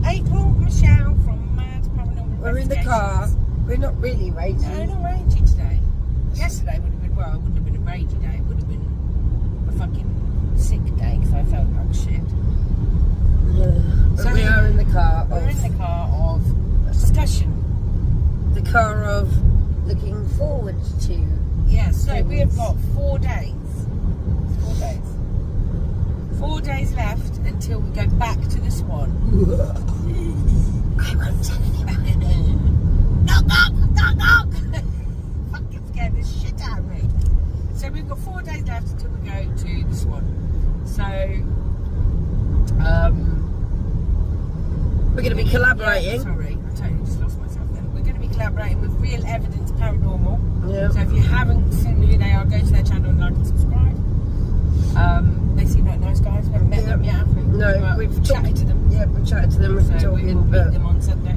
April, Michelle from Mad Paranormal. We're in the car. We're not really raging. No, not raging today. Yesterday would have been, well, it wouldn't have been a raging day. It would have been a fucking sick day because I felt like shit. Yeah. But So we are in the car. We're in the car of discussion. The car of looking forward to. Yeah, so we have got 4 days. 4 days. 4 days left until we go back to the Swan. I won't tell anyone. Knock, knock, knock, knock. Fucking scared the shit out of me. So we've got 4 days left until we go to the Swan. So, we're going to be collaborating. Yeah, sorry, I totally just lost myself then. We're going to be collaborating with Real Evidence Paranormal. Yeah. So if you haven't seen who they are, go to their channel and like and subscribe. They seem like nice guys. We haven't met them yet, have we? No, we've chatted to them. Yeah, we've chatted to them. We've been So we will talking, meet them on Sunday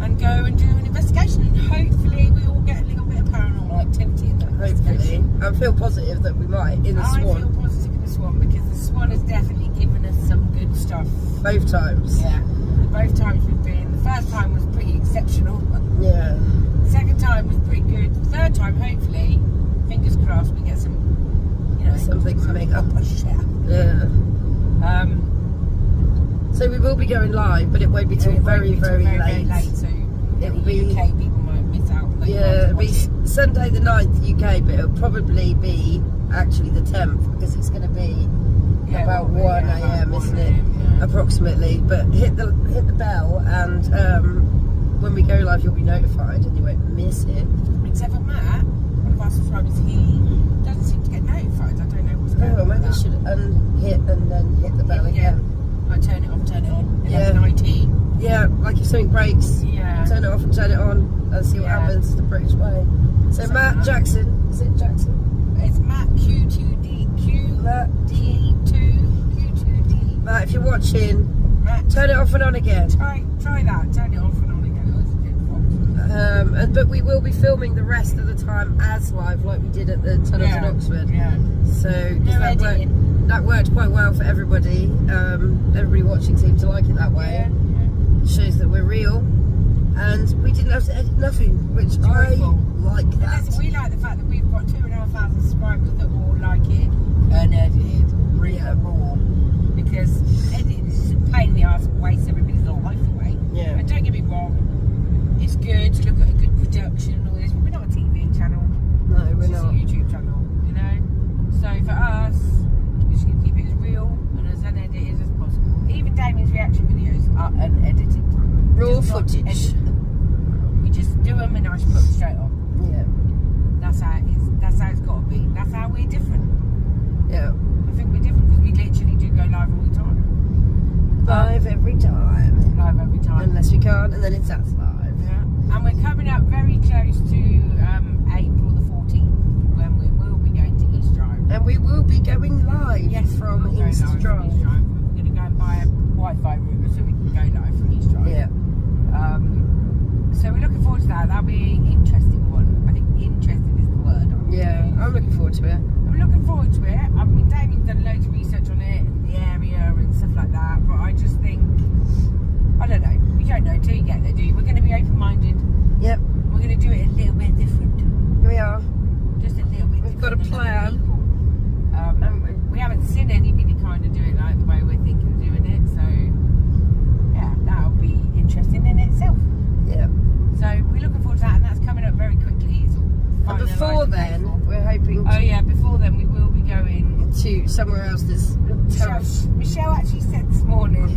and go and do an investigation, and hopefully we will get a little bit of paranormal activity in that hopefully, investigation. I feel positive that we might in the Swan. I feel positive in the Swan because the Swan has definitely given us some good stuff. Both times. Yeah, both times we've been. The first time was pretty exceptional. Yeah. Second time was pretty good. Third time, hopefully, fingers crossed, we get some, you know, something to make up. Yeah. So we will be going live, but it won't be till very, very late. So It will be UK people might miss out. Yeah, it'll be Sunday the 9th UK, but it'll probably be actually the 10th because it's going to be about 1 a.m. isn't it? Yeah. Approximately. But hit the bell, and when we go live, you'll be notified, and you won't miss it. Except for Matt, one of our subscribers, he doesn't seem to get notified. I don't know what's going on. Maybe you should unhit and then hit the bell again. I turn it off, turn it on. Yeah. 11:19. Yeah, like if something breaks, Yeah. turn it off and turn it on and see what happens. It's the British way. So Matt Jackson, is it Jackson? It's Matt Q2D, QD2, Q2D. Matt, if you're watching, Matt, turn it off and on again. try that, turn it off and on again. But we will be filming the rest of the time as live, like we did at the tunnels in Oxford. Yeah. So No editing. that worked quite well for everybody. Everybody watching seemed to like it that way. Yeah. It shows that we're real, and we didn't have to edit nothing, which I like that. Listen, we like the fact that we've got 2,500 subscribers that all like it unedited, real, raw. Because editing is just a pain in the arse and wastes everybody's life away. Yeah. And don't get me wrong, it's good to look at a good production and all this, but we're not a TV channel. No, we're It's just not. a YouTube channel, you know? So for us, we're just going to keep it as real and as unedited as possible. Even Damien's reaction videos are unedited. Raw Just not footage. edit them. We just do them and I just put them straight on. Yeah. That's how it is. That's how it's got to be. That's how we're different. Yeah. I think we're different because we literally do go live all the time. Live every time. Live every time. Unless we can't, and then it's us live. Yeah. And we're coming up very close to April the 14th when we will be going to East Drive. And we will be going live from we'll go East live Drive. from East Drive. We're going to go and buy a Wi-Fi router so we can go live from East Drive. Yeah. So we're looking forward to that. That'll be an interesting one. I think interesting is the word. Yeah, I'm looking forward to it. I'm looking forward to it. I mean, Damien's done loads of research on it and the area and stuff like that, but I just think, I don't know. You don't know till you get there, do you? We're going to be open-minded. Yep, We're going to do it a little bit different. we are. Just a little bit We've got a different than other plan. people. We haven't seen anybody kind of do it like the way we're thinking of doing it, so yeah, that'll be interesting in itself. Yeah. So we're looking forward to that, and that's coming up very quickly. It's all And before then, we're hoping oh yeah, before then we will be going to somewhere else. This Michelle actually said this morning,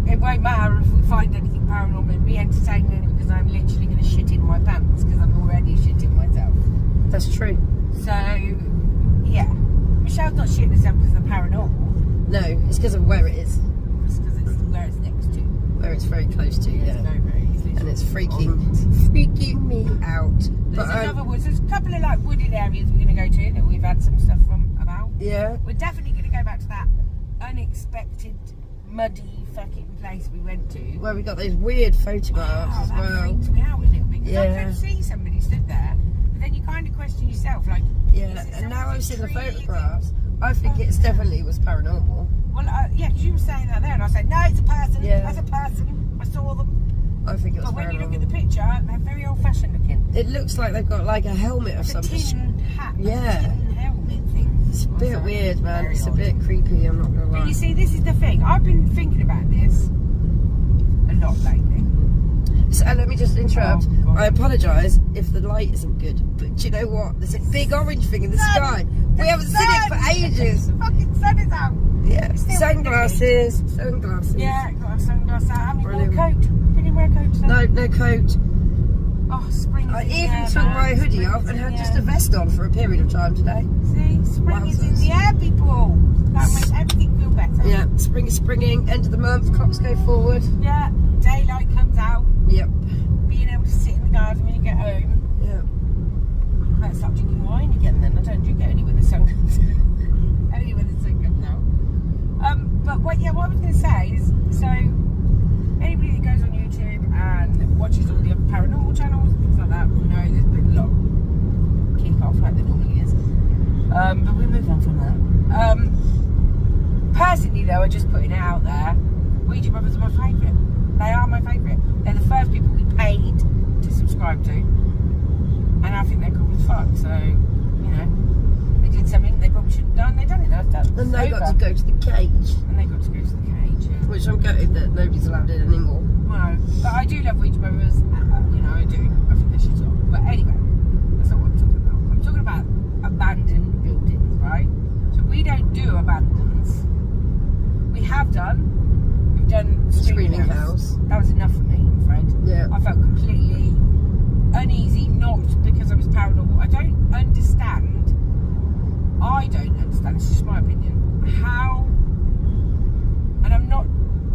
it won't matter if we find anything paranormal, it'll be entertaining because I'm literally going to shit in my pants because I'm already shitting myself. That's true. So, yeah. Michelle's not shitting herself because of the paranormal. No, it's because of where it is. It's because it's where it's next to. Where it's very close to, yeah. It's very easily. And it's freaking me out. There's a couple of like wooded areas we're going to go to that we've had some stuff from about. Yeah. We're definitely going to go back to that unexpected muddy fucking place we went to. Where we got those weird photographs as that well. freaks me out a little bit. Because Yeah. I could see somebody stood there, but then you kind of question yourself, like, Yeah, and now I've seen the photographs, I think it definitely was paranormal. Well, yeah, because you were saying that there, and I say, no, it's a person. Yeah. That's a person. I saw them. I think it was But when you look paranormal. at the picture, they're very old-fashioned looking. It looks like they've got like a helmet or The something. tin hat. Yeah. The tin helmet thing. It's a bit Also, weird, man. very It's a odd. bit creepy, I'm not gonna lie. But you see, this is the thing. I've been thinking about this a lot lately. So, let me just interrupt. Oh, God. I apologise if the light isn't good, but do you know what? There's a big orange thing in the sky. We haven't seen it for ages. The fucking sun is out. Yeah, It's still sunglasses. Sunglasses. Yeah, got to have sunglasses out. Haven't you worn a Brilliant. coat? Did you wear a coat today? No coat. Oh, spring is I in the even air, took man. my hoodie Spring off is and in had the just air. a vest on for a period of time today. See, spring is in Wowzers. the air, people. That makes everything feel better. Yeah, spring is springing, end of the month, clocks go forward. Yeah, daylight comes out. Yep. Being able to sit in the garden when you get home. Yeah. I better start drinking wine again then. I don't drink it only when the sun comes out. Only when the sun comes out. But what I was going to say is, so anybody that goes on YouTube and watches all the other paranormal channels and things like that will know there's been a lot of kick off like there normally is. But we move on from that. Personally though, I'm just putting it out there, Ouija Brothers are my favourite. They are my favourite. They're the first people we paid to subscribe to. And I think they're cool as fuck, so, you know, they did something they probably shouldn't have done, they done it, they've done. And they It's got over. to go to the cage, And they got to go to the cage, yeah. which I'm gutted that nobody's allowed in anymore. No, but I do love Ouija Brothers, you know, I do. I think they should talk. But anyway, that's not what I'm talking about. I'm talking about abandoned buildings, right? So we don't do abandons. We have done. We've done Screaming House. That was enough for me, I'm afraid. Yeah. I felt completely uneasy, not because I was paranormal. I don't understand, it's just my opinion, how, and I'm not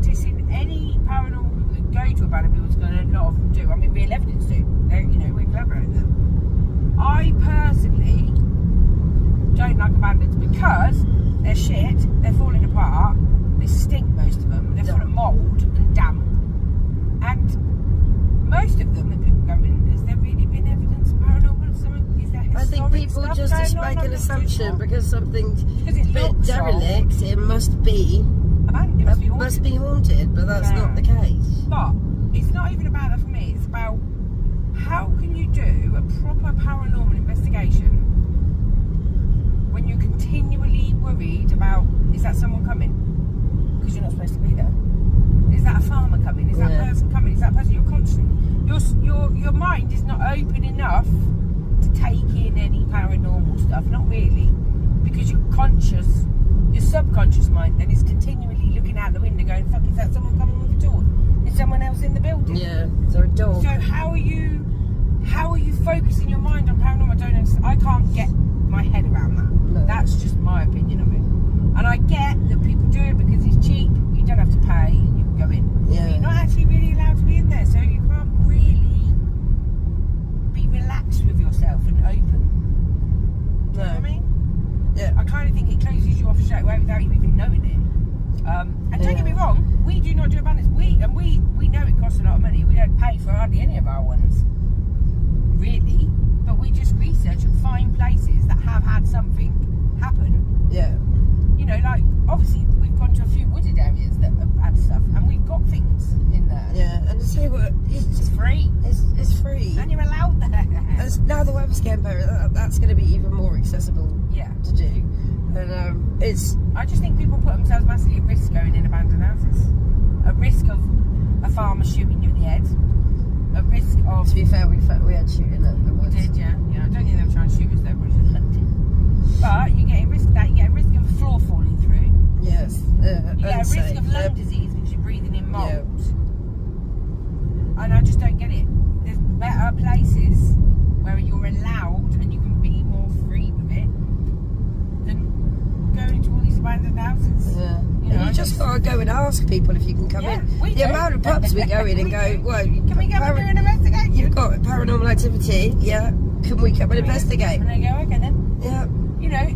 dissing any paranormal people that go to abandoned buildings, because a lot of them do. I mean, Real Evidence do. They're, you know, we're collaborating with them. I personally don't like abandons because they're shit, they're falling apart, they stink, most of them, they're full of mould and damp, and most of them that people go in, has there really been evidence of paranormal? Is there I think historic people stuff just going on? make I'm an not assumption sure. because something's Because it a bit looks derelict, old. it must be Abandoned, it must be haunted. haunted, but that's Yeah. not the case. But it's not even about that for me. It's about how can you do a proper paranormal investigation when you're continually worried about, is that someone coming? Because you're not supposed to be there. Is that a farmer coming? Is that Yeah. person coming? Is that person? You're constant. Your mind is not open enough to take in any paranormal stuff. Not really, because you're conscious. Your subconscious mind then is continually looking out the window, going, "Fuck, is that someone coming with a torch? Is someone else in the building?" Yeah, is there a dog? So how are you focusing your mind on paranormal? I don't understand. I can't get my head around that. No. That's just my opinion of it. And I get that people do it because it's cheap. You don't have to pay, and you can go in. Yeah. But you're not actually really allowed to be in there, so you can't really be relaxed with yourself and open. Do you know what I mean? Yeah. I kind of think it closes you off straight away without you even knowing it. And don't get me wrong, we do not do abandons. We know it costs a lot of money. We don't pay for hardly any of our ones, really. But we just research and find places that have had something happen. Yeah. You know, like obviously we've gone to a few wooded areas that have had stuff, and we've got things in there. Yeah, and to tell you what, It's free, it's free. and you're allowed there. Now the weather's getting better, that's going to be even more accessible Yeah. to do. And it's I just think people put themselves massively at risk going in abandoned houses. A risk of a farmer shooting you in the head. A risk of... to be fair, we had shooting at the We woods. did, yeah. I don't think they were trying to shoot us, they were just hunting. But you get a risk of that. You get a risk of a floor falling through. Yes. You get a risk of lung disease because you're breathing in mould. And I just don't get it. There's better places where you're allowed and you can be more free with it than going to all these abandoned houses. Yeah. You know, You just got to go and ask people if you can come Yeah, in. we The do. amount of pubs we go in and We go, do. well, Can we go and do an investigation? you've got paranormal activity, yeah. Can we come and investigate? And they go, okay then. Yeah. You know,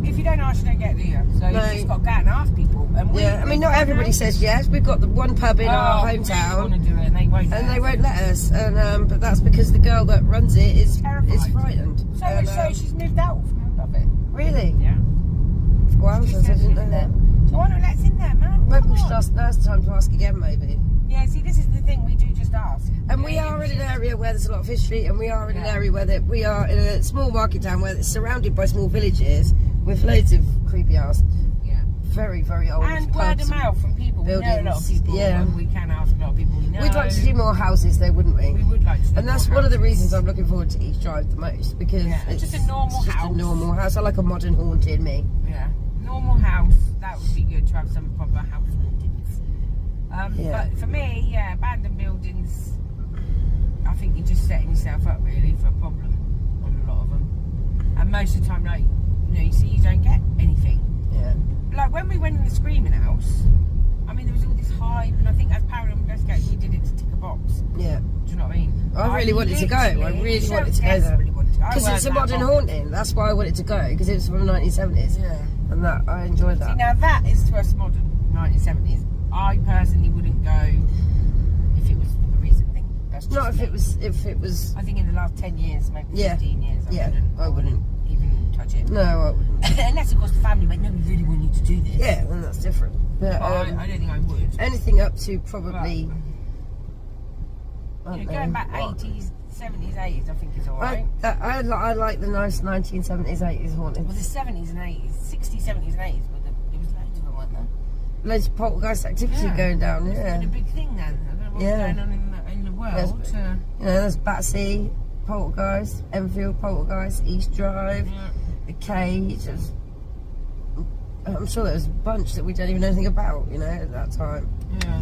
if you don't ask, you don't get, do you? So No. you just got to go out and ask people. And Yeah, I mean, not everybody says yes. We've got the one pub in our We hometown, want to do it, and they won't. and they won't let us. And but that's because the girl that runs it is Terrified. frightened. So And, much so she's moved out from above it. really? Yeah. Wow, I She didn't says know she's that. in there. So why not let's in there, man? Maybe Come we on. should ask. Now's the time to ask again, maybe. Yeah, see, this is the thing, we do just ask. And we are in an area where there's a lot of history, and we are in an area where we are in a small market town where it's surrounded by small villages with loads of creepy ass, very, very old and word of mouth from people. Buildings. We know a lot of people. Yeah. And we can ask a lot of people we know. We'd like to do more houses though, wouldn't we? We would like to do And that's more one of the houses. reasons I'm looking forward to East Drive the most, because it's just a normal just house. a normal house. I like a modern haunted me. Yeah, normal house. That would be good to have some proper house hauntings. But for me, abandoned buildings, I think you're just setting yourself up really for a problem on a lot of them. And most of the time, like, you see, you don't get anything. Yeah. Like when we went in the Screaming House, I mean, there was all this hype, and I think as Paranormal Investigators, we did it to tick a box. Yeah. Do you know what I mean? I really wanted to go. I really wanted to go there. Because it's a modern haunting. That's why I wanted to go, because it was from the 1970s. Yeah. And that I enjoyed that. See, now that is to us modern, 1970s. I personally wouldn't go if it was a recent thing. That's Not just if it was. I think in the last 10 years, maybe 15 years, I wouldn't even touch it. No, I wouldn't. Unless, of course, the family went, no, we really want you to do this. Yeah, then that's different. But, I don't think I would. Anything up to probably. Going back 80s, 70s, 80s, I think is alright. I like the nice 1970s, 80s hauntings. Well, the 70s and 80s, 60s, 70s and 80s, but there was loads of them, weren't there? Loads of poltergeist activity going down, It's been a big thing then. I don't know what's going on in the world. There's Battersea, poltergeist, Enfield poltergeist, East Drive, the Cage. I'm sure there was a bunch that we don't even know anything about, at that time. Yeah.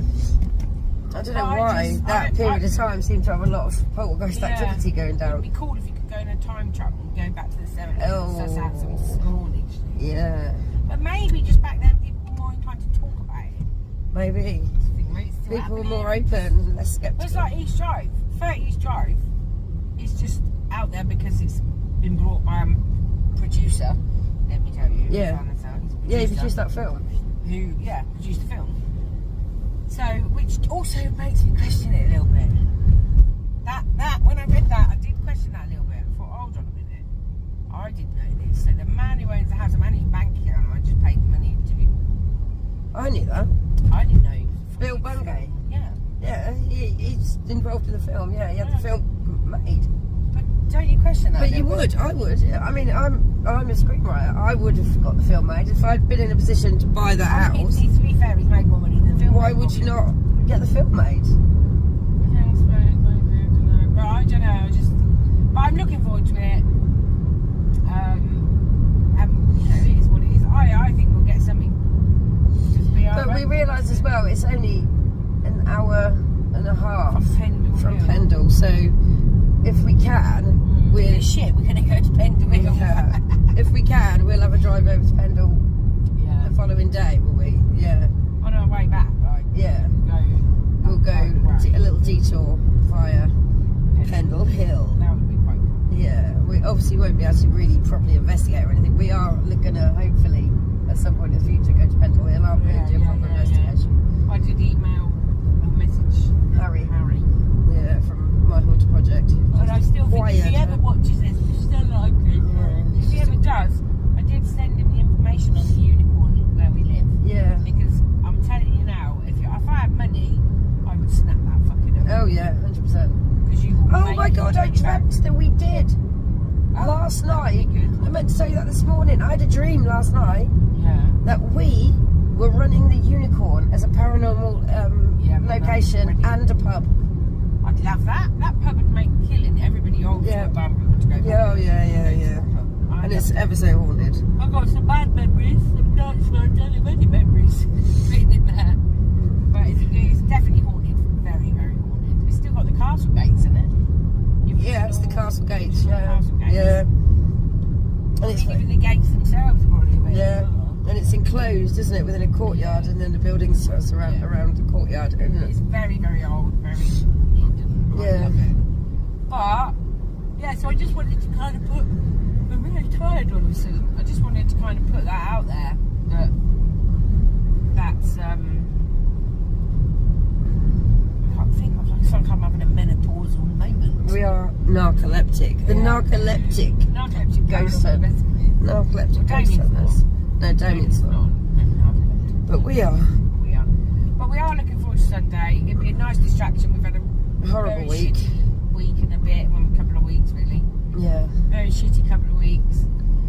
I don't know why that period of time seemed to have a lot of poltergeist activity going down. It would be cool if you could go in a time travel and go back to the 70s Oh. and suss out some hauntage. Yeah. But maybe just back then people were more inclined to talk about it. Maybe. I think maybe it's still People were happening. more open, less Well, it's sceptical. like East Drive. 30 East Drive is just out there because it's been brought by a producer. Let me tell you. Yeah. He produced that film. Who, produced the film. So, which also makes me question it a little bit. That when I read that, I did question that a little bit. I thought, hold on a minute. I didn't know this. So the man who owns the house, the man whose bank account I just paid the money into. I knew that. I didn't know. He was Bill Bungay. Yeah. Yeah, he's involved in the film. Yeah, he had the film made. But don't you question that? But you would, I would. I mean, I'm a screenwriter. I would have got the film made if I'd been in a position to buy that house. To be fair, he's made more money than the film. Why would you not get the film made? Yeah, I suppose, maybe, I don't know. But I don't know. But I'm looking forward to it. It is what it is. I think we'll get something. Just be But we realise as well, it's only an hour and a half from Pendle. So if we can, we're we're going to go to Pendle. Yeah. If we can, we'll have a drive over to Pendle the following day, will we? Yeah. On our way back, right? Yeah. We'll go a little detour via Pendle Hill. That would be quite cool. Yeah. We obviously won't be able to really properly investigate or anything. We are going to hopefully at some point in the future go to Pendle Hill, aren't we? And do a proper investigation. I did email a message. Harry. Yeah, from My Haunted Project. And I still think if he ever watches this, we still like it. Yeah. If he ever does, I did send him the information on the unicorn where we live. Yeah. Because I'm telling you now, if I had money, I would snap that fucking up. Oh yeah, 100%. Because you. Oh my God! I dreamt that we did last night. I meant to tell you that this morning. I had a dream last night that we were running the unicorn as a paranormal location and a pub. I'd love that. That pub would make killing everybody old to go back. Yeah. And it's ever so haunted. I've got some bad memories, some nights where I don't have any memories being in there. But it's definitely haunted, very, very haunted. It's still got the castle gates, isn't it? Yeah, it's the castle gates. Yeah. Castle gates. Yeah. And it's even the gates themselves are probably a bit. Yeah. And it's enclosed, isn't it, within a courtyard, and then the buildings around the courtyard, isn't it? It's very, very old, very. Yeah. But so I just wanted to kind of put. I'm really tired all of a sudden. I just wanted to kind of put that out there. That's I can't think. I feel like I'm having a menopausal moment. We are narcoleptic. The narcoleptic ghost hunters. Narcoleptic ghost hunters. No, Damien's not. But we are. But we are looking forward to Sunday. It'd be a nice distraction. We've had a horrible very week. shitty week and a bit, well, a couple of weeks really. Yeah. Very shitty couple of weeks.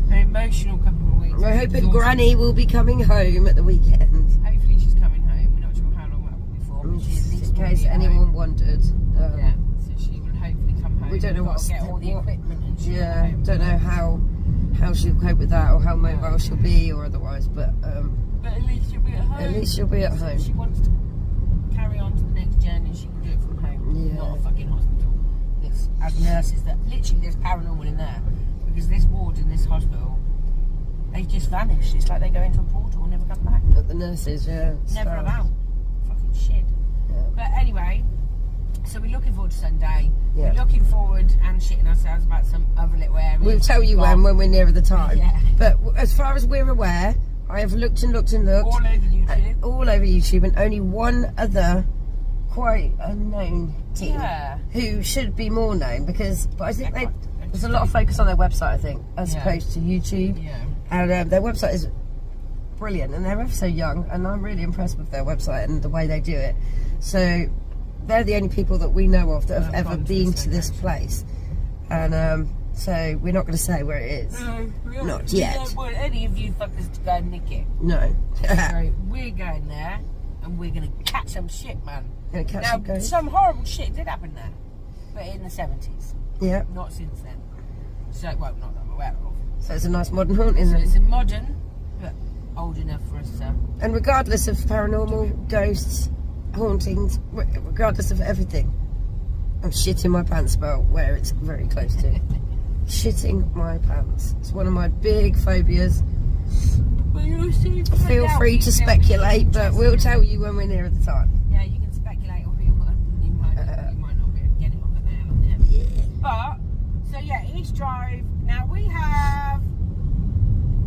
Very emotional couple of weeks. We're hoping Granny will be coming home at the weekend. Hopefully she's coming home. We're not sure how long that will be for. But she at least In case anyone wondered. Yeah, so she will hopefully come home. We don't know We've got what to get all the equipment and shit. Yeah, don't know how she'll cope with that or how mobile she'll be or otherwise, but at least she'll be at home. At least she'll be at home. If she wants to carry on to the next journey, she can do it from home. Yeah. Not a fucking hospital. As nurses, that literally there's paranormal in there because this ward in this hospital, they just vanish. It's like they go into a portal and never come back. But the nurses, yeah. Never about. Fucking shit. Yeah. But anyway, so we're looking forward to Sunday. Yeah. We're looking forward and shitting ourselves about some other little areas. We'll tell you when we're nearer the time. Yeah. But as far as we're aware, I have looked and looked and looked. All over YouTube. All over YouTube, and only one other quite unknown team who should be more known because, but I think there's a lot of focus on their website, I think, as opposed to YouTube. Yeah. And their website is brilliant, and they're ever so young, and I'm really impressed with their website and the way they do it. So they're the only people that we know of that have ever been to this place, and so we're not going to say where it is. No, not yet. We don't want any of you fuckers to go and nick it. No. So we're going there, and we're going to catch some shit, man. Gonna catch now, some ghosts. some horrible shit did happen there, but in the 70s. Yeah. Not since then. So, well, not that I'm aware of. So it's a nice modern haunt, isn't So it? it's a modern, but old enough for us to... And regardless of paranormal, ghosts, hauntings, regardless of everything, I'm shitting my pants about where it's very close to. Shitting my pants. It's one of my big phobias. Feel free to speculate, but we'll tell you when we're near the time. Yeah, you can speculate or you might not be able to get it on the nail on the head. Yeah. But, so yeah, East Drive. Now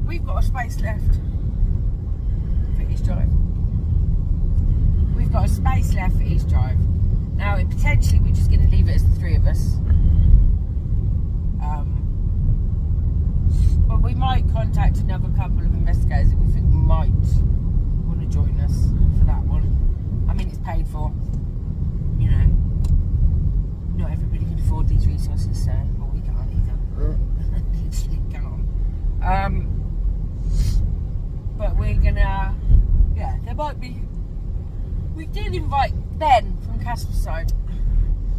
we've got a space left for East Drive. We've got a space left for East Drive. Now, potentially we're just going to leave it as the three of us. But we might contact another couple of investigators that we think might want to join us for that one. I mean, it's paid for. You know, not everybody can afford these resources, so well, we can't either. Literally can't. But we're gonna, there might be. We did invite Ben from Castleside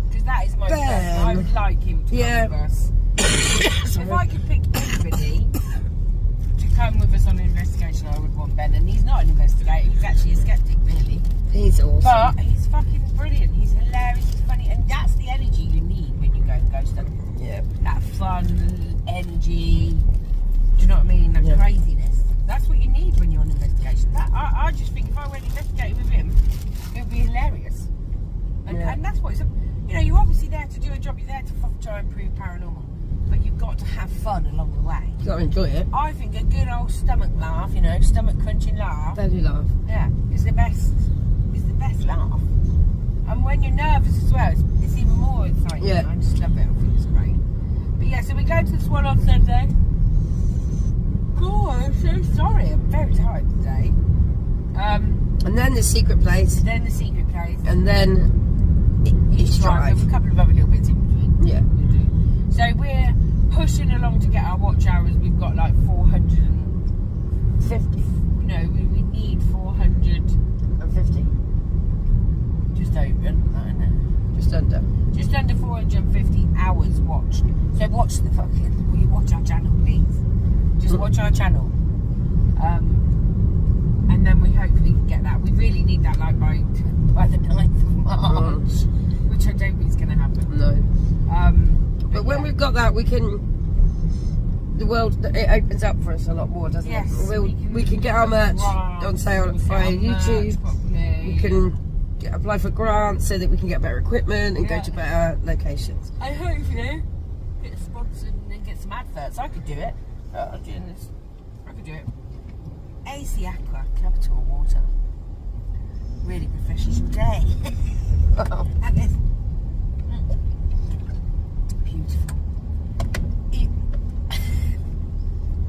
because that is my friend. I would like him to come with us. So if I could pick anybody to come with us on an investigation, I would want Ben. And he's not an investigator; he's actually a skeptic, really. He's awesome. But he's fucking brilliant. He's hilarious. He's funny, and that's the energy you need when you go ghost hunting. Yeah. That fun energy. Do you know what I mean? That craziness. That's what you need when you're on investigation. I just think if I went investigating with him, it would be hilarious. And that's what it's. You know, you're obviously there to do a job. You're there to try and prove paranormal. But you've got to have fun along the way. You've got to enjoy it. I think a good old stomach laugh, you know, stomach crunching laugh. Belly laugh. Yeah, is the best. Is the best laugh. And when you're nervous as well, it's even more exciting. Yeah. I just love it. I think it's great. But yeah, so we go to the Swan on Sunday. Oh, I'm so sorry. I'm very tired today. And then the secret place. Then the secret place. And then East Drive. With a couple of other little bits in between. Yeah. So we're pushing along to get our watch hours. We've got like 450. No, we need 450. Just over, isn't it? Just under. Just under 450 hours watched. So watch the fucking. Will you watch our channel, please? Just watch our channel. And then we hopefully can get that. We really need that like by the 9th of March, which I don't think is going to happen. No. But when we've got that, we can. The world, it opens up for us a lot more, doesn't it? We can get our merch on sale via YouTube. We can apply for grants so that we can get better equipment and go to better locations. I hope, you know, get sponsored and then get some adverts. I could do it. I'm doing this. I could do it. AC Aqua Club Tour Water. Really professional day. And it's beautiful.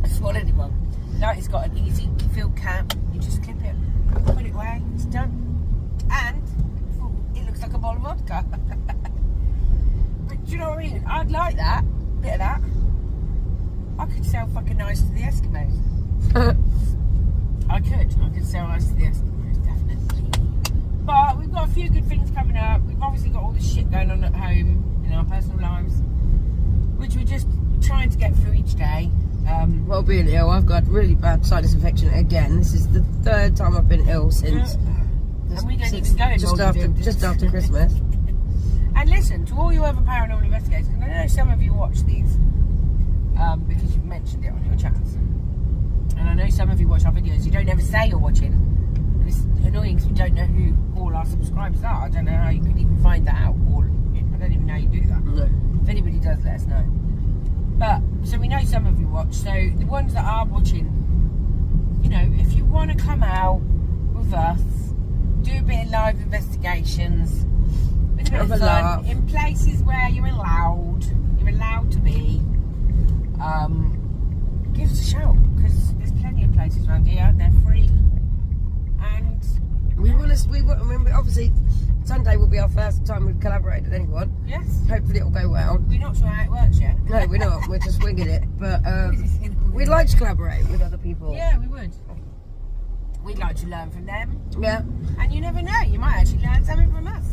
I swallowed it one. Now it's got an easy fill cap. You just clip it, put it away, it's done. nice to the Eskimos. I could sell ice to the Eskimos, definitely. But we've got a few good things coming up. We've obviously got all this shit going on at home in our personal lives, which we're just trying to get through each day. Well, really ill. I've got really bad sinus infection again. This is the 3rd time I've been ill since. And we don't even go just after Christmas. And listen, to all you other paranormal investigators, and I know some of you watch these because you've mentioned it on your chats. And I know some of you watch our videos, you don't ever say you're watching. And it's annoying because we don't know who all our subscribers are. I don't know how you could even find that out. Or I don't even know how you do that. No. If anybody does, let us know. But, so we know some of you watch. So the ones that are watching, you know, if you want to come out with us, do a bit of live investigations, a bit of fun, in places where you're allowed to be, give us a shout, because there's plenty of places around here, they're free, and we obviously Sunday will be our first time we've collaborated with anyone. Yes. Hopefully it'll go well. We're not sure how it works yet. No, we're not. We're just winging it. But we'd like to collaborate with other people. Yeah, we would. We'd like to learn from them. Yeah. And you never know, you might actually learn something from us.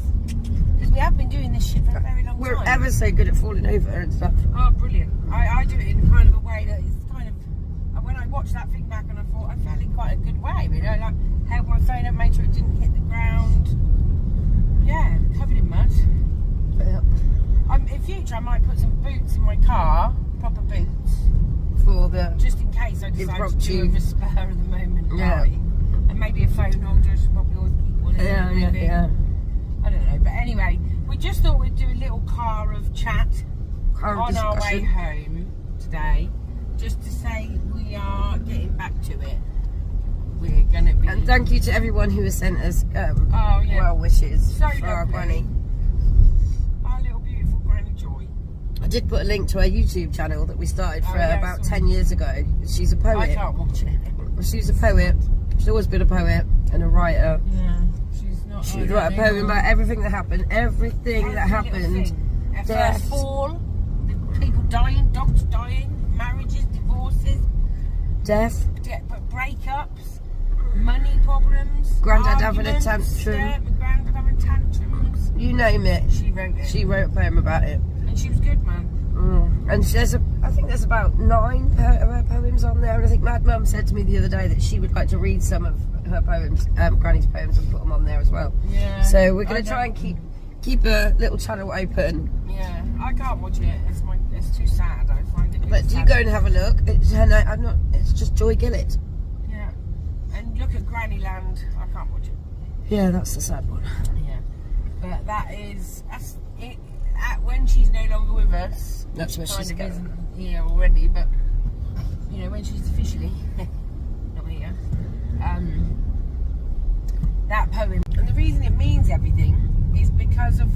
Because we have been doing this shit for a very long time. We're ever so good at falling over and stuff. Oh, brilliant. I do it in kind of a way that is kind of... When I watched that thing back and I thought, I felt in quite a good way, you know, like held my phone up, made sure it didn't hit the ground. Yeah, covered in mud. Yeah. In future, I might put some boots in my car, proper boots. For the... Just in case I decide to do a spur at the moment. Yeah. Right? And maybe a phone holder, should probably always keep one in. Yeah. I don't know, but anyway, we just thought we'd do a little car of chat on our way home today, just to say we are getting back to it. We're gonna be. And thank you to everyone who has sent us well wishes so for our granny. Our little beautiful Granny Joy. I did put a link to our YouTube channel that we started for about 10 years ago. She's a poet. I can't watch it. She's a poet. She's always been a poet and a writer. Yeah, she's not. She would write a poem about everything that happened. Everything that happened. Death, fall, people dying, dogs dying, marriages, divorces, death, breakups, money problems, Granddad having a tantrum. Granddad having tantrums. You name it. She wrote it. She wrote a poem about it. And she was good, man. And I think there's about 9 of her poems on there. And I think Mad Mum said to me the other day that she would like to read some of her poems, Granny's poems, and put them on there as well. Yeah. So we're going to try and keep a little channel open. Yeah, I can't watch it. It's too sad. I find it. But do go and have a look. It's just Joy Gillett. Yeah. And look at Grannyland. I can't watch it. Yeah, that's the sad one. Yeah. But that's it. When she's no longer with us, that's where she's going. Isn't here already, but you know, when she's officially not here, that poem, and the reason it means everything is because of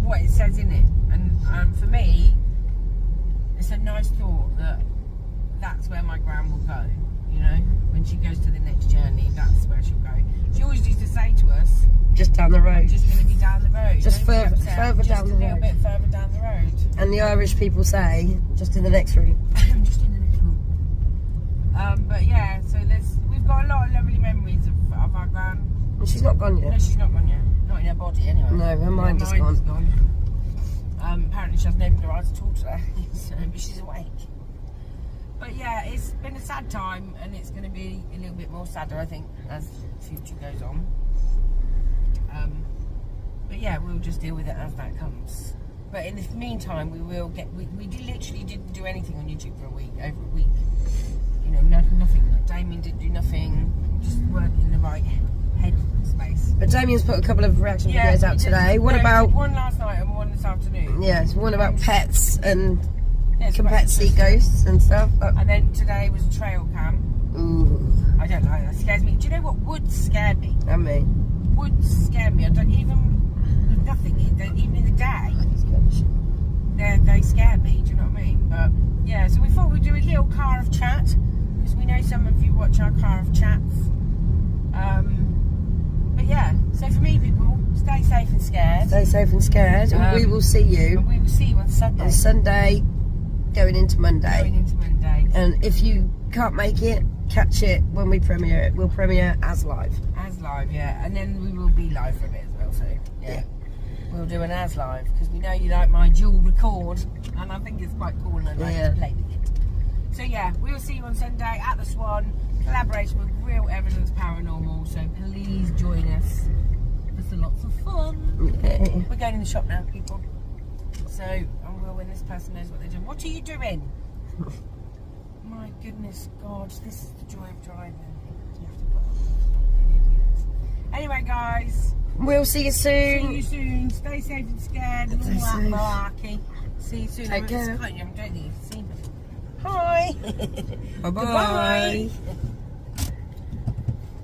what it says in it, and for me, it's a nice thought that that's where my gran will go. You know, when she goes to the next journey, that's where she'll go. She always used to say to us, just down the road. I'm just going to be down the road. Just further just down the road. Just a little bit further down the road. And the Irish people say, just in the next room. Just in the next room. But yeah, so we've got a lot of lovely memories of our gran. And she's not gone yet. No, she's not gone yet. Not in her body, anyway. No, her mind is gone. Apparently she hasn't opened her eyes at all today, but she's awake. But yeah, it's been a sad time, and it's going to be a little bit more sadder, I think, as the future goes on. But yeah, we'll just deal with it as that comes. But in the meantime, we literally didn't do anything on YouTube for over a week. You know, nothing. Damien didn't do nothing, just weren't in the right head space. But Damien's put a couple of reaction videos out today. What about one last night and one this afternoon? Yes, one about pets and can pets see ghosts and stuff. And then today was a trail cam. Ooh. I don't know, that scares me. Do you know what would scare me? And me. Would scare me. I don't even nothing. Even in the day, they scare me. Do you know what I mean? But yeah, so we thought we'd do a little car of chat, because we know some of you watch our car of chats. But yeah, so for me, people, stay safe and scared. Stay safe and scared, and we will see you. And we will see you on Sunday. On Sunday, going into Monday. Going into Monday. And if you can't make it, catch it when we premiere it. We'll premiere as live. As live, yeah. And then we will be live for a bit as well, so yeah. We'll do an as live because we know you like my dual record, and I think it's quite cool and I like to play with it. So yeah, we'll see you on Sunday at the Swan, collaboration with Real Evidence Paranormal, so please join us. It's lots of fun. Yeah. We're going in the shop now, people. So, when this person knows what they're doing. What are you doing? My goodness, God, this is the joy of driving. You have to put on. Anyway, guys. We'll see you soon. See you soon. Stay safe and scared and all that malarkey. See you soon. Take care. I don't think you've seen me. Hi. Bye-bye. Goodbye.